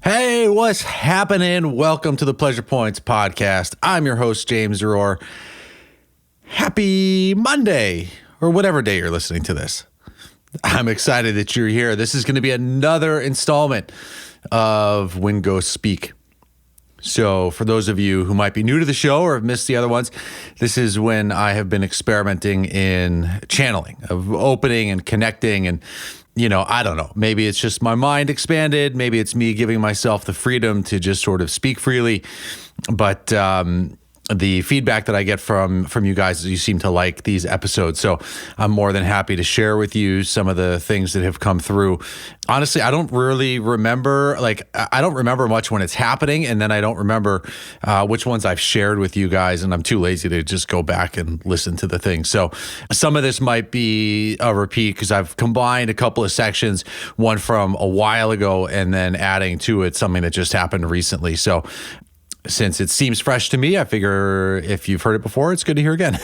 Hey, what's happening? Welcome to the Pleasure Points podcast. I'm your host, James Rohr. Happy Monday, or whatever day you're listening to this. I'm excited that you're here. This is going to be another installment of When Ghosts Speak. So for those of you who might be new to the show or have missed the other ones, this is when I have been experimenting in channeling, of opening and connecting and I don't know. Maybe it's just my mind expanded. Maybe it's me giving myself the freedom to just sort of speak freely. But the feedback that I get from you guys is you seem to like these episodes. So I'm more than happy to share with you some of the things that have come through. Honestly, I don't really remember, I don't remember much when it's happening. And then I don't remember which ones I've shared with you guys. And I'm too lazy to just go back and listen to the thing. So some of this might be a repeat because I've combined a couple of sections, one from a while ago, and then adding to it something that just happened recently. So since it seems fresh to me, I figure if you've heard it before, it's good to hear again.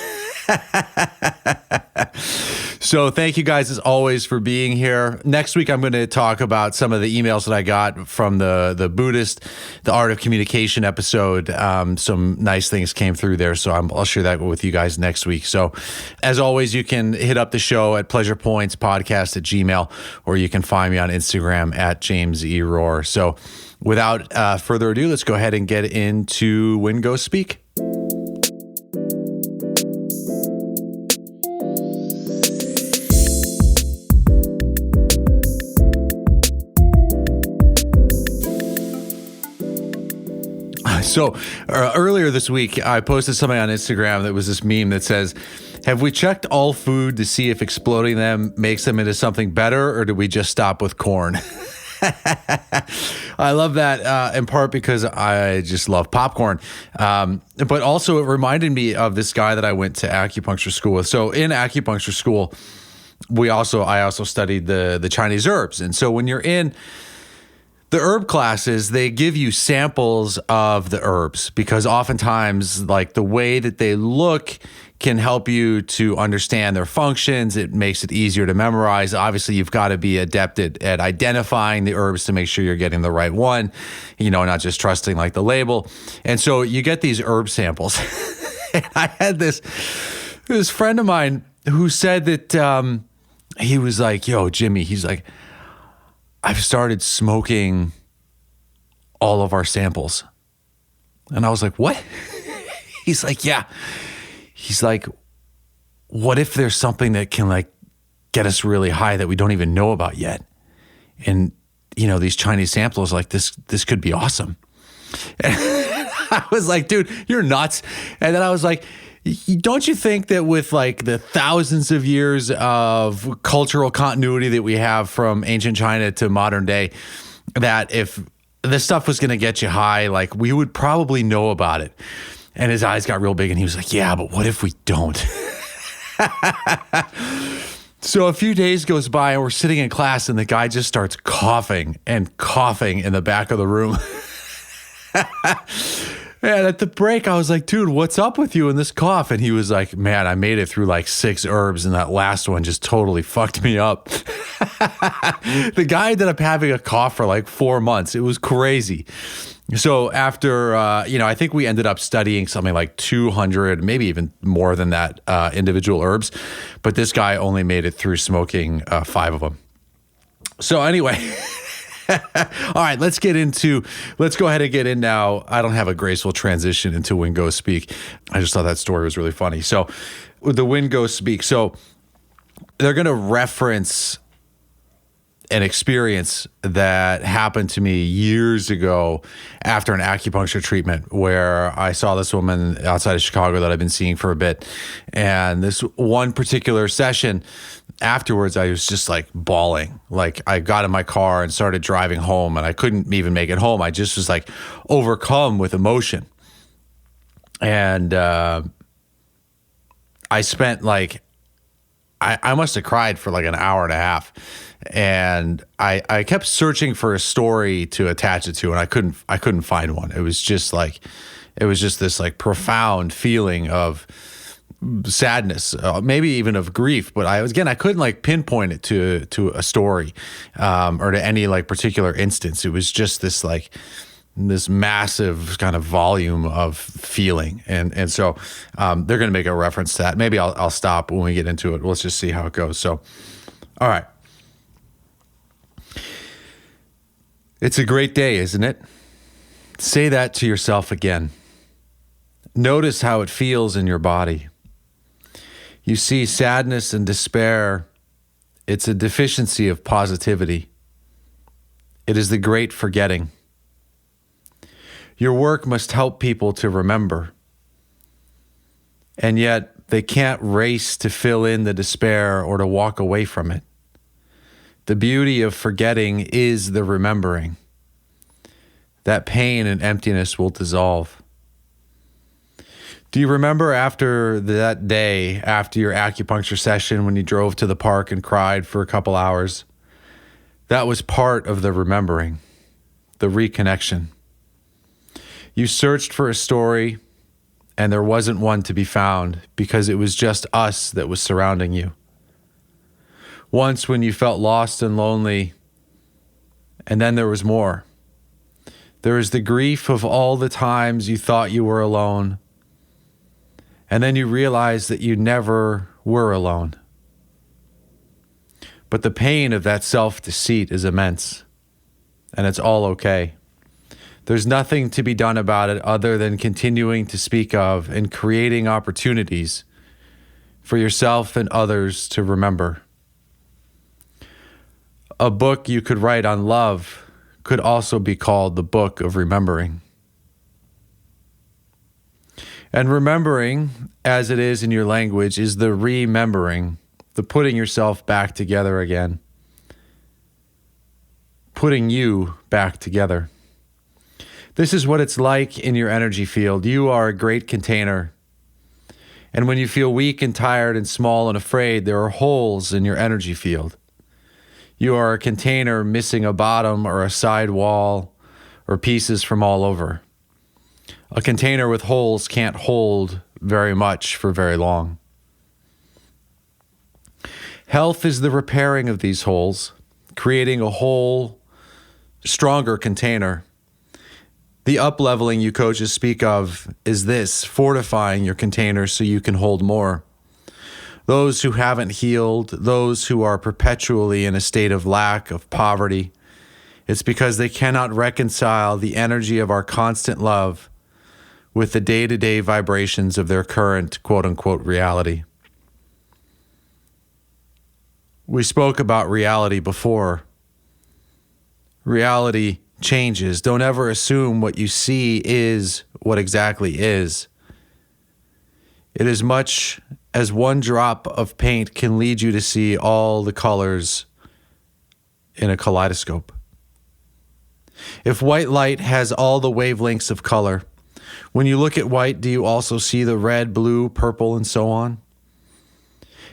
So thank you guys as always for being here. Next week, I'm going to talk about some of the emails that I got from the Buddhist, the Art of Communication episode. Some nice things came through there. So I'll share that with you guys next week. So as always, you can hit up the show at pleasurepointspodcast@gmail.com, or you can find me on Instagram at James E. Rohr. So without further ado, let's go ahead and get into When Ghosts Speak. So earlier this week, I posted something on Instagram that was this meme that says, have we checked all food to see if exploding them makes them into something better, or do we just stop with corn? I love that in part because I just love popcorn. But also it reminded me of this guy that I went to acupuncture school with. So in acupuncture school, I also studied the Chinese herbs. And so when you're in the herb classes, they give you samples of the herbs because oftentimes like the way that they look can help you to understand their functions. It makes it easier to memorize. Obviously, you've got to be adept at identifying the herbs to make sure you're getting the right one, not just trusting like the label. And so you get these herb samples. And I had this friend of mine who said that he was like, yo, Jimmy, he's like, I've started smoking all of our samples. And I was like, what? He's like, yeah. He's like, what if there's something that can like get us really high that we don't even know about yet? And, these Chinese samples, like this could be awesome. And I was like, dude, you're nuts. And then I was like, don't you think that with like the thousands of years of cultural continuity that we have from ancient China to modern day, that if this stuff was going to get you high, like we would probably know about it? And his eyes got real big and he was like, yeah, but what if we don't? So a few days goes by and we're sitting in class and the guy just starts coughing and coughing in the back of the room. And at the break, I was like, dude, what's up with you and this cough? And he was like, man, I made it through like 6 herbs and that last one just totally fucked me up. The guy ended up having a cough for like 4 months. It was crazy. So after, I think we ended up studying something like 200, maybe even more than that, individual herbs. But this guy only made it through smoking 5 of them. So anyway... All right, let's go ahead and get in now. I don't have a graceful transition into When Ghosts Speak. I just thought that story was really funny. So the When Ghosts Speak. So they're going to reference an experience that happened to me years ago after an acupuncture treatment where I saw this woman outside of Chicago that I've been seeing for a bit. And this one particular session, afterwards, I was just like bawling. Like I got in my car and started driving home and I couldn't even make it home. I just was like overcome with emotion. And I spent like, I must have cried for like an hour and a half. And I kept searching for a story to attach it to, and I couldn't find one. It was just this like profound feeling of sadness, maybe even of grief. But I couldn't like pinpoint it to a story or to any like particular instance. It was just this massive kind of volume of feeling. And so they're going to make a reference to that. Maybe I'll stop when we get into it. Let's just see how it goes. So, all right. It's a great day, isn't it? Say that to yourself again. Notice how it feels in your body. You see sadness and despair. It's a deficiency of positivity. It is the great forgetting. Your work must help people to remember. And yet they can't race to fill in the despair or to walk away from it. The beauty of forgetting is the remembering. That pain and emptiness will dissolve. Do you remember after that day, after your acupuncture session, when you drove to the park and cried for a couple hours? That was part of the remembering, the reconnection. You searched for a story, and there wasn't one to be found because it was just us that was surrounding you. Once when you felt lost and lonely, and then there was more. There is the grief of all the times you thought you were alone, and then you realize that you never were alone. But the pain of that self-deceit is immense, and it's all okay. There's nothing to be done about it other than continuing to speak of and creating opportunities for yourself and others to remember. A book you could write on love could also be called the Book of Remembering. And remembering, as it is in your language, is the remembering, the putting yourself back together again. Putting you back together. This is what it's like in your energy field. You are a great container. And when you feel weak and tired and small and afraid, there are holes in your energy field. You are a container missing a bottom or a side wall or pieces from all over. A container with holes can't hold very much for very long. Health is the repairing of these holes, creating a whole, stronger container. The up-leveling you coaches speak of is this, fortifying your container so you can hold more. Those who haven't healed, those who are perpetually in a state of lack, of poverty, it's because they cannot reconcile the energy of our constant love with the day-to-day vibrations of their current quote-unquote reality. We spoke about reality before. Reality changes. Don't ever assume what you see is what exactly is. It is much as one drop of paint can lead you to see all the colors in a kaleidoscope. If white light has all the wavelengths of color, when you look at white, do you also see the red, blue, purple, and so on?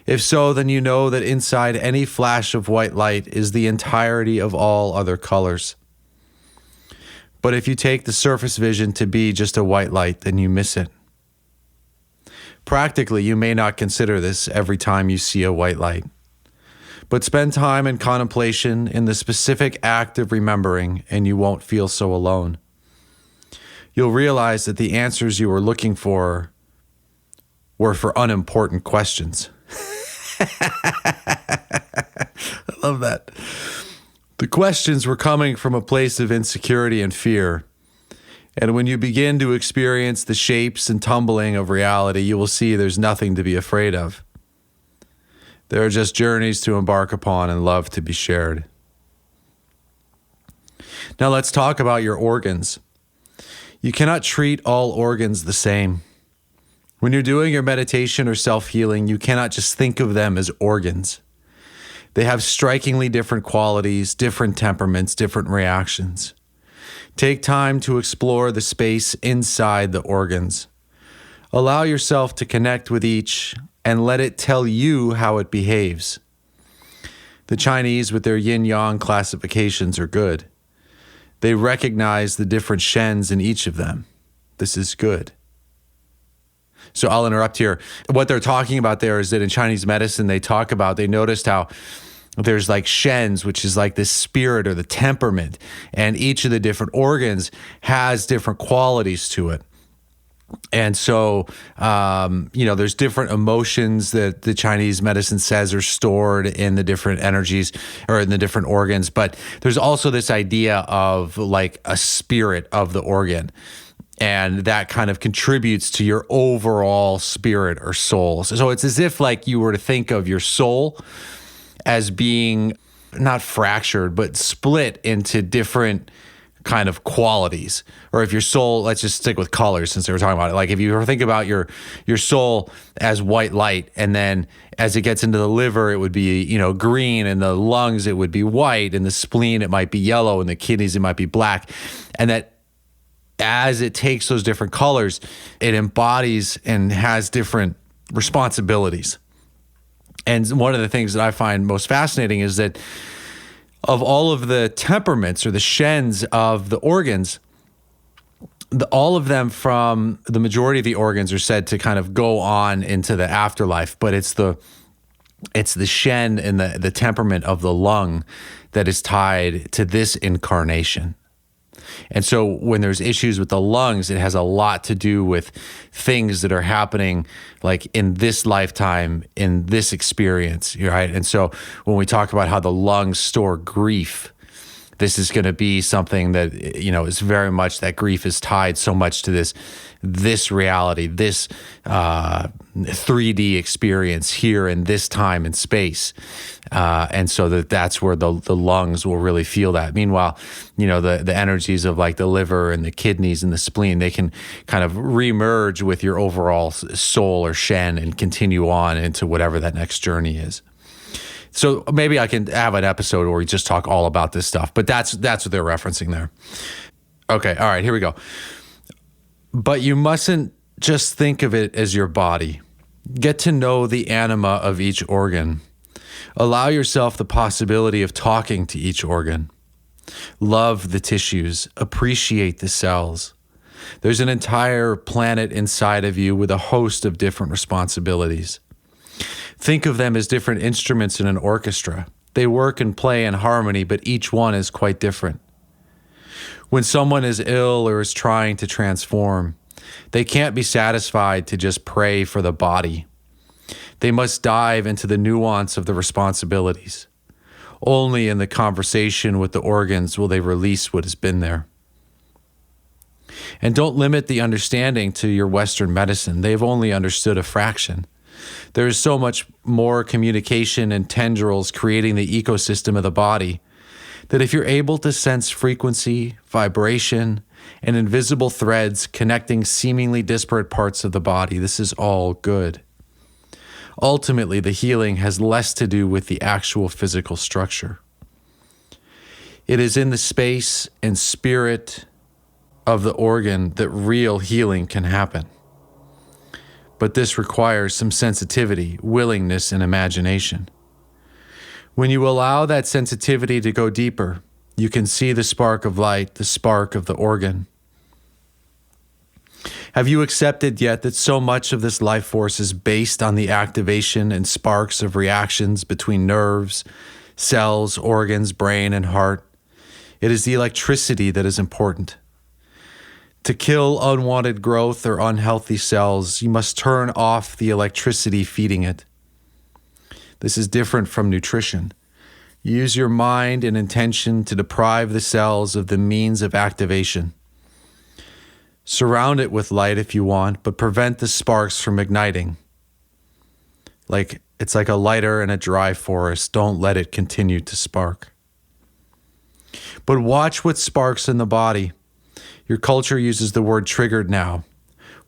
If so, then you know that inside any flash of white light is the entirety of all other colors. But if you take the surface vision to be just a white light, then you miss it. Practically, you may not consider this every time you see a white light. But spend time in contemplation in the specific act of remembering, and you won't feel so alone. You'll realize that the answers you were looking for were for unimportant questions. I love that. The questions were coming from a place of insecurity and fear. And when you begin to experience the shapes and tumbling of reality, you will see there's nothing to be afraid of. There are just journeys to embark upon and love to be shared. Now let's talk about your organs. You cannot treat all organs the same. When you're doing your meditation or self-healing, you cannot just think of them as organs. They have strikingly different qualities, different temperaments, different reactions. Take time to explore the space inside the organs. Allow yourself to connect with each and let it tell you how it behaves. The Chinese, with their yin-yang classifications, are good. They recognize the different shens in each of them. This is good. So I'll interrupt here. What they're talking about there is that in Chinese medicine, they noticed how there's like shens, which is like the spirit or the temperament, and each of the different organs has different qualities to it. And so, there's different emotions that the Chinese medicine says are stored in the different energies or in the different organs. But there's also this idea of like a spirit of the organ. And that kind of contributes to your overall spirit or soul. So it's as if like you were to think of your soul as being not fractured, but split into different kind of qualities. Or if your soul, let's just stick with colors since they were talking about it. Like if you think about your soul as white light, and then as it gets into the liver, it would be, green, and the lungs, it would be white, and the spleen, it might be yellow, and the kidneys, it might be black. And that as it takes those different colors, it embodies and has different responsibilities. And one of the things that I find most fascinating is that of all of the temperaments or the shens of the organs, all of them from the majority of the organs are said to kind of go on into the afterlife, but it's the shen and the temperament of the lung that is tied to this incarnation. And so when there's issues with the lungs, it has a lot to do with things that are happening like in this lifetime, in this experience, right? And so when we talk about how the lungs store grief, this is going to be something that, is very much, that grief is tied so much to this reality, this 3D experience here in this time and space. And so that's where the lungs will really feel that. Meanwhile, the energies of like the liver and the kidneys and the spleen, they can kind of remerge with your overall soul or shen and continue on into whatever that next journey is. So maybe I can have an episode where we just talk all about this stuff, but that's what they're referencing there. Okay, all right, here we go. But you mustn't just think of it as your body. Get to know the anima of each organ. Allow yourself the possibility of talking to each organ. Love the tissues. Appreciate the cells. There's an entire planet inside of you with a host of different responsibilities. Think of them as different instruments in an orchestra. They work and play in harmony, but each one is quite different. When someone is ill or is trying to transform, they can't be satisfied to just pray for the body. They must dive into the nuance of the responsibilities. Only in the conversation with the organs will they release what has been there. And don't limit the understanding to your Western medicine. They've only understood a fraction. There is so much more communication and tendrils creating the ecosystem of the body that if you're able to sense frequency, vibration, and invisible threads connecting seemingly disparate parts of the body, this is all good. Ultimately, the healing has less to do with the actual physical structure. It is in the space and spirit of the organ that real healing can happen. But this requires some sensitivity, willingness, and imagination. When you allow that sensitivity to go deeper, you can see the spark of light, the spark of the organ. Have you accepted yet that so much of this life force is based on the activation and sparks of reactions between nerves, cells, organs, brain, and heart? It is the electricity that is important. To kill unwanted growth or unhealthy cells, you must turn off the electricity feeding it. This is different from nutrition. Use your mind and intention to deprive the cells of the means of activation. Surround it with light if you want, but prevent the sparks from igniting. It's like a lighter in a dry forest. Don't let it continue to spark. But watch what sparks in the body. Your culture uses the word triggered now.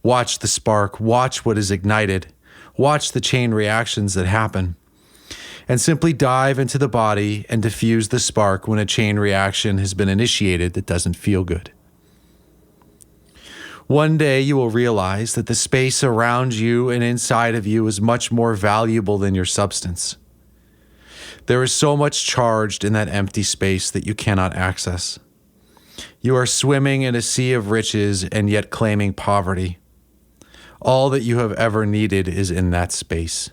Watch the spark. Watch what is ignited. Watch the chain reactions that happen. And simply dive into the body and diffuse the spark when a chain reaction has been initiated that doesn't feel good. One day you will realize that the space around you and inside of you is much more valuable than your substance. There is so much charged in that empty space that you cannot access. You are swimming in a sea of riches and yet claiming poverty. All that you have ever needed is in that space.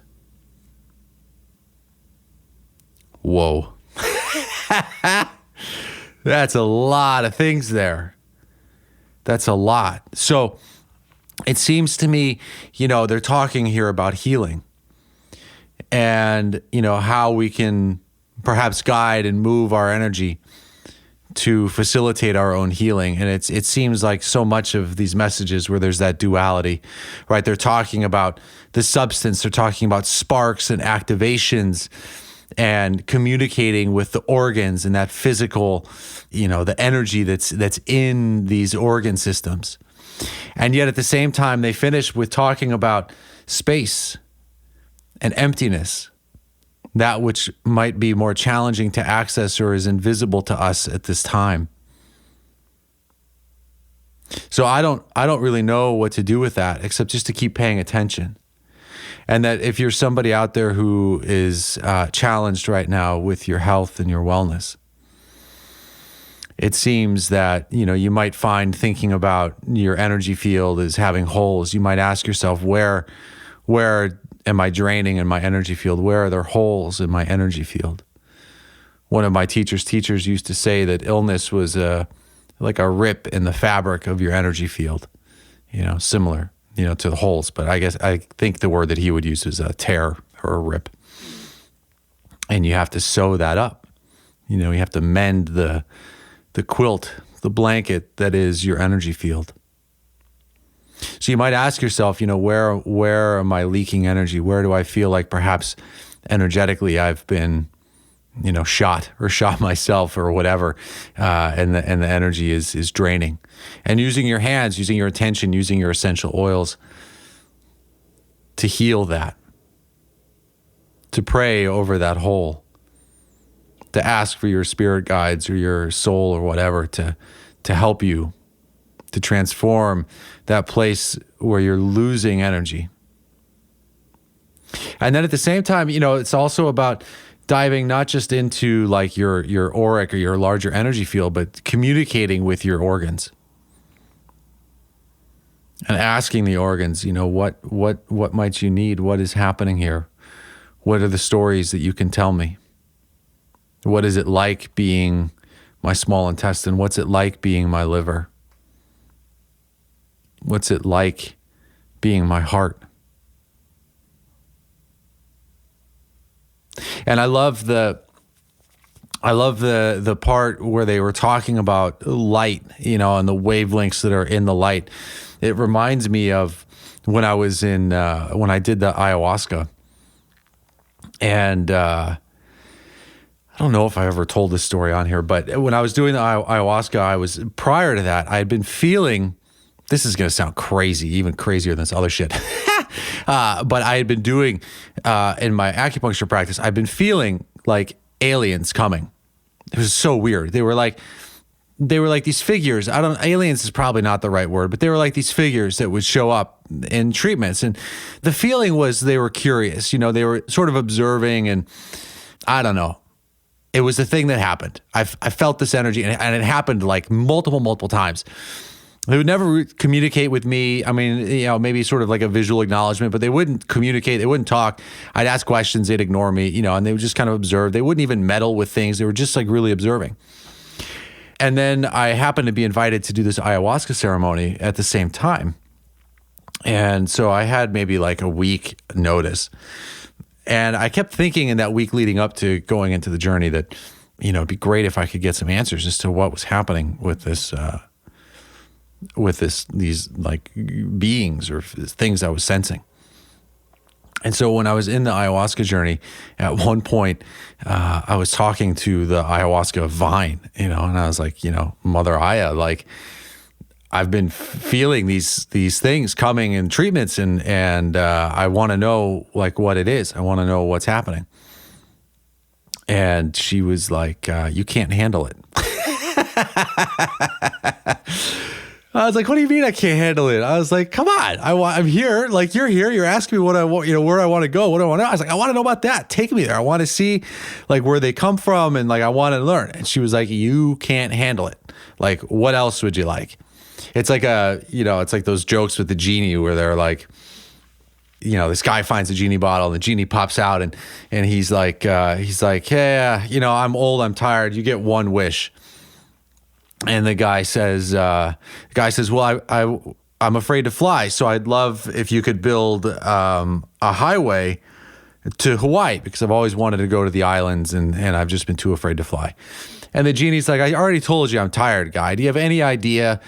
Whoa. That's a lot of things there. That's a lot. So it seems to me, they're talking here about healing and, how we can perhaps guide and move our energy to facilitate our own healing. And it seems like so much of these messages where there's that duality, right? They're talking about the substance, they're talking about sparks and activations and communicating with the organs and that physical, the energy that's in these organ systems. And yet at the same time, they finish with talking about space and emptiness, that which might be more challenging to access or is invisible to us at this time. So I don't really know what to do with that except just to keep paying attention. And that if you're somebody out there who is challenged right now with your health and your wellness, it seems that, you might find thinking about your energy field as having holes. You might ask yourself, where am I draining in my energy field? Where are there holes in my energy field? One of my teachers used to say that illness was like a rip in the fabric of your energy field, similar, to the holes. But I think the word that he would use is a tear or a rip. And you have to sew that up. You have to mend the quilt, the blanket that is your energy field. So you might ask yourself, where am I leaking energy? Where do I feel like perhaps energetically I've been, shot myself or whatever, and the energy is draining. And using your hands, using your attention, using your essential oils to heal that, to pray over that hole, to ask for your spirit guides or your soul or whatever to help you to transform that place where you're losing energy. And then at the same time, it's also about diving not just into like your auric or your larger energy field, but communicating with your organs and asking the organs, what might you need? What is happening here? What are the stories that you can tell me? What is it like being my small intestine? What's it like being my liver? What's it like being my heart? And I love the part where they were talking about light, and the wavelengths that are in the light. It reminds me of when I was when I did the ayahuasca. And I don't know if I ever told this story on here, but when I was doing the ayahuasca, prior to that, I had been feeling, this is going to sound crazy, even crazier than this other shit. But I had been doing, in my acupuncture practice, I've been feeling like aliens coming. It was so weird. They were like these figures. Aliens is probably not the right word, but they were like these figures that would show up in treatments. And the feeling was they were curious. They were sort of observing, and I don't know. It was the thing that happened. I felt this energy, and it happened like multiple times. They would never communicate with me. I mean, maybe sort of like a visual acknowledgement, but they wouldn't communicate. They wouldn't talk. I'd ask questions. They'd ignore me, and they would just kind of observe. They wouldn't even meddle with things. They were just like really observing. And then I happened to be invited to do this ayahuasca ceremony at the same time. And so I had maybe like a week notice. And I kept thinking in that week leading up to going into the journey that, it'd be great if I could get some answers as to what was happening with this, these like beings or things I was sensing. And so when I was in the ayahuasca journey, at one point, I was talking to the ayahuasca vine, and I was like, Mother Aya, like I've been feeling these things coming in treatments, and I want to know like what it is. I want to know what's happening. And she was like, you can't handle it. I was like, what do you mean I can't handle it? I was like, come on, I'm here. Like, you're here. You're asking me what I want, where I want to go. What do I want to know? I was like, I want to know about that. Take me there. I want to see like where they come from. And like, I want to learn. And she was like, you can't handle it. Like, what else would you like? It's like it's like those jokes with the genie where they're like, this guy finds a genie bottle and the genie pops out and he's like, hey, I'm old, I'm tired. You get one wish. And the guy says, well, I'm afraid to fly. So I'd love if you could build a highway to Hawaii because I've always wanted to go to the islands and I've just been too afraid to fly. And the genie's like, I already told you I'm tired, guy. Do you have any idea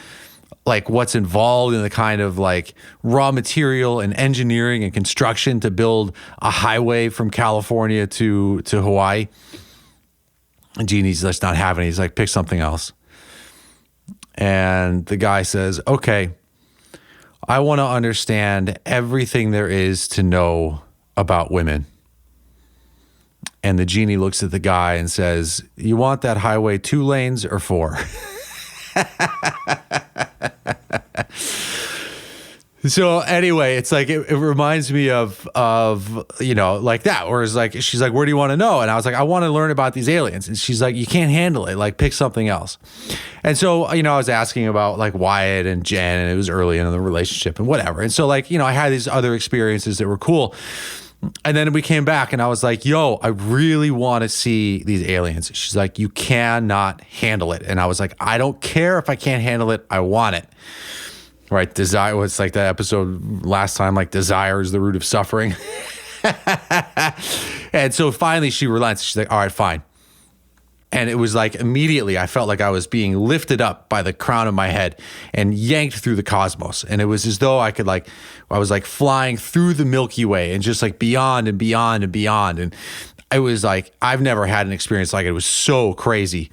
like what's involved in the kind of like raw material and engineering and construction to build a highway from California to Hawaii? And genie's just not having it. He's like, pick something else. And the guy says, okay, I want to understand everything there is to know about women. And the genie looks at the guy and says, you want that highway 2 lanes or 4? So anyway, it's like, it reminds me of, like that, where it's like, she's like, where do you want to know? And I was like, I want to learn about these aliens. And she's like, you can't handle it. Like, pick something else. And so, I was asking about like Wyatt and Jen, and it was early in the relationship and whatever. And so like, I had these other experiences that were cool. And then we came back and I was like, yo, I really want to see these aliens. She's like, you cannot handle it. And I was like, I don't care if I can't handle it. I want it. Right. Desire was like that episode last time, like desire is the root of suffering. And so finally she relents. She's like, all right, fine. And it was like immediately I felt like I was being lifted up by the crown of my head and yanked through the cosmos. And it was as though I was like flying through the Milky Way and just like beyond and beyond and beyond. And it was like, I've never had an experience like it. It was so crazy.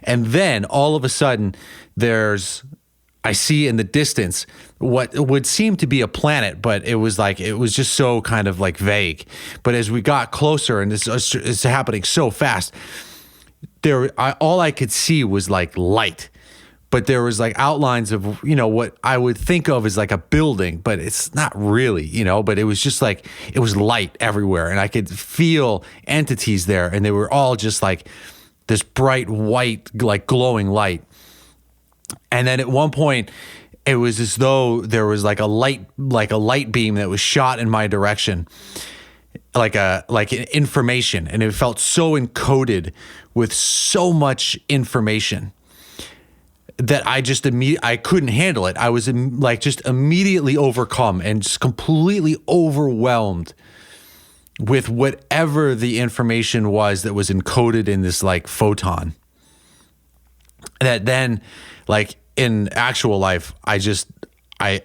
And then all of a sudden I see in the distance what would seem to be a planet, but it was just so kind of like vague. But as we got closer, and it's happening so fast, all I could see was like light, but there was like outlines of, what I would think of as like a building, but it's not really, but it was just like, it was light everywhere. And I could feel entities there, and they were all just like this bright white, like glowing light. And then at one point, it was as though there was like a light beam that was shot in my direction, like information, and it felt so encoded with so much information that I couldn't handle it. I was like just immediately overcome and just completely overwhelmed with whatever the information was that was encoded in this like photon. That then, like in actual life, I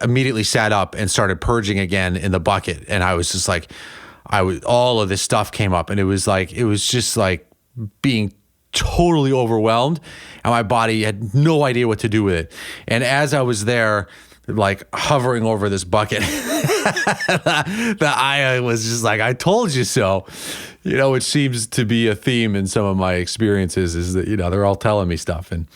immediately sat up and started purging again in the bucket. And I was just like, all of this stuff came up, and it was just like being totally overwhelmed, and my body had no idea what to do with it. And as I was there, like hovering over this bucket, the I was just like, I told you so. Which seems to be a theme in some of my experiences, is that, they're all telling me stuff. And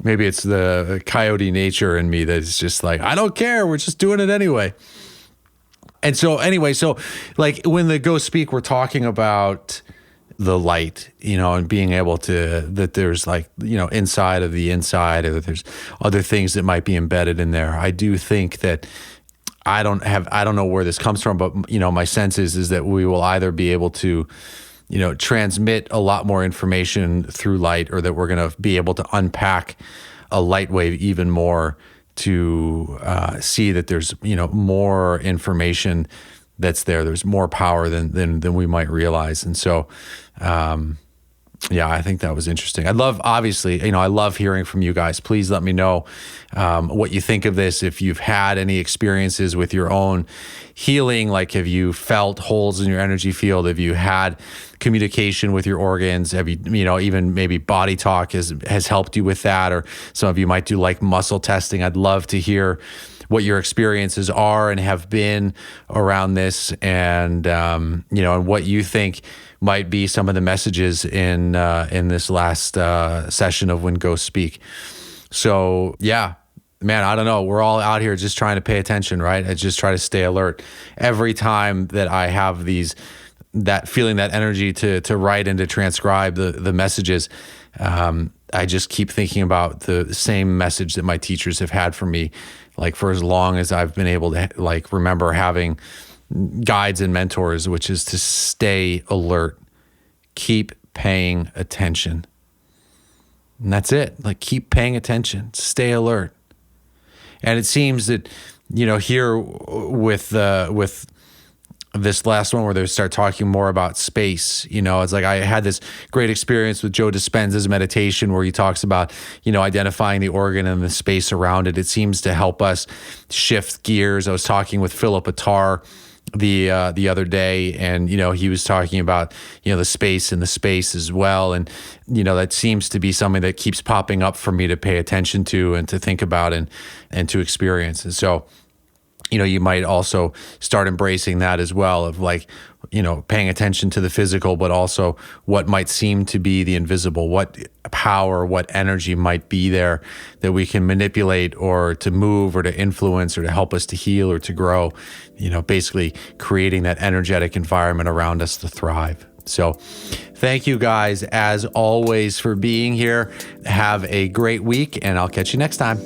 maybe it's the coyote nature in me that's just like, I don't care. We're just doing it anyway. And so anyway, like when the ghosts speak, we're talking about the light, and being able to, that there's like, inside of the inside, or that there's other things that might be embedded in there. I do think that I don't know where this comes from, but my sense is that we will either be able to, transmit a lot more information through light, or that we're going to be able to unpack a light wave even more to see that there's, more information that's there. There's more power than we might realize. And so, I think that was interesting. I love hearing from you guys. Please let me know what you think of this. If you've had any experiences with your own healing, like have you felt holes in your energy field? Have you had communication with your organs? Have you, even maybe body talk has helped you with that? Or some of you might do like muscle testing. I'd love to hear what your experiences are and have been around this, and and what you think might be some of the messages in this last session of When Ghosts Speak. So yeah, man, I don't know. We're all out here just trying to pay attention, right? I just try to stay alert. Every time that I have these that feeling, that energy to write and to transcribe the messages, I just keep thinking about the same message that my teachers have had for me, like for as long as I've been able to like remember having guides and mentors, which is to stay alert, keep paying attention. And that's it. Like, keep paying attention, stay alert. And it seems that, here with this last one where they start talking more about space, it's like I had this great experience with Joe Dispenza's meditation where he talks about, identifying the organ and the space around it. It seems to help us shift gears. I was talking with Philip Attar the other day, and he was talking about the space and the space as well, and that seems to be something that keeps popping up for me to pay attention to and to think about and to experience. And so you might also start embracing that as well, of like, paying attention to the physical, but also what might seem to be the invisible, what power, what energy might be there that we can manipulate or to move or to influence or to help us to heal or to grow, basically creating that energetic environment around us to thrive. So thank you guys, as always, for being here. Have a great week, and I'll catch you next time.